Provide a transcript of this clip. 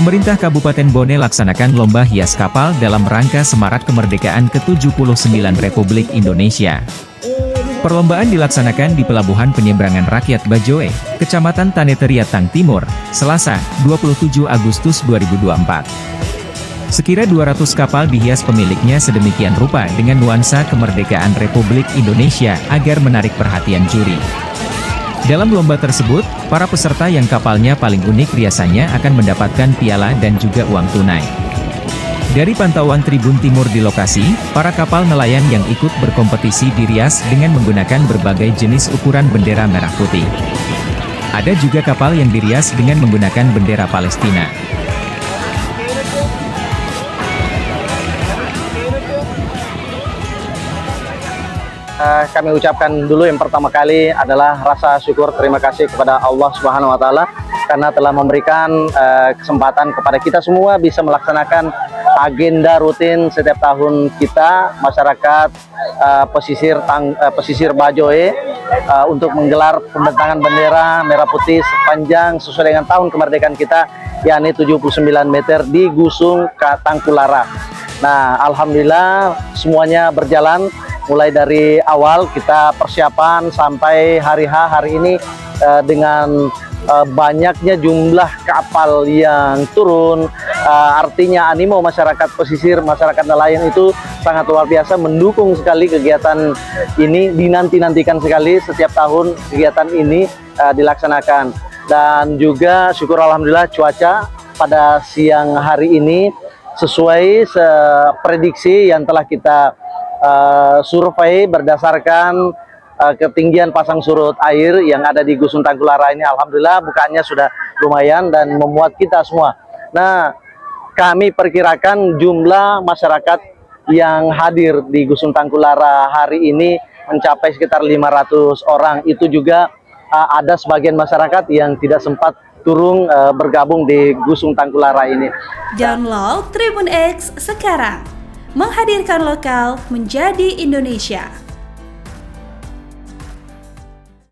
Pemerintah Kabupaten Bone laksanakan lomba hias kapal dalam rangka semarak kemerdekaan ke-79 Republik Indonesia. Perlombaan dilaksanakan di Pelabuhan Penyeberangan Rakyat Bajoe, Kecamatan Tanetariatang Timur, Selasa, 27 Agustus 2024. Sekira 200 kapal dihias pemiliknya sedemikian rupa dengan nuansa kemerdekaan Republik Indonesia agar menarik perhatian juri. Dalam lomba tersebut, para peserta yang kapalnya paling unik riasannya akan mendapatkan piala dan juga uang tunai. Dari pantauan Tribun Timur di lokasi, para kapal nelayan yang ikut berkompetisi dirias dengan menggunakan berbagai jenis ukuran bendera merah putih. Ada juga kapal yang dirias dengan menggunakan bendera Palestina. Kami ucapkan dulu yang pertama kali adalah rasa syukur terima kasih kepada Allah Subhanahu wa Ta'ala karena telah memberikan kesempatan kepada kita semua bisa melaksanakan agenda rutin setiap tahun kita masyarakat pesisir Bajoe untuk menggelar pembentangan bendera merah putih sepanjang sesuai dengan tahun kemerdekaan kita, yakni 79 meter di Gusung Tangkulara. Nah, alhamdulillah semuanya berjalan. Mulai dari awal kita persiapan sampai hari ini dengan banyaknya jumlah kapal yang turun, artinya animo masyarakat pesisir, masyarakat nelayan itu sangat luar biasa, mendukung sekali kegiatan ini, dinanti-nantikan sekali setiap tahun kegiatan ini dilaksanakan. Dan juga syukur alhamdulillah cuaca pada siang hari ini sesuai prediksi yang telah kita survei berdasarkan ketinggian pasang surut air yang ada di Gusung Tangkulara ini. Alhamdulillah bukaannya sudah lumayan dan memuat kita semua. Nah, kami perkirakan jumlah masyarakat yang hadir di Gusung Tangkulara hari ini mencapai sekitar 500 orang. Itu juga ada sebagian masyarakat yang tidak sempat turun bergabung di Gusung Tangkulara ini. Download Tribun X sekarang. Menghadirkan lokal menjadi Indonesia.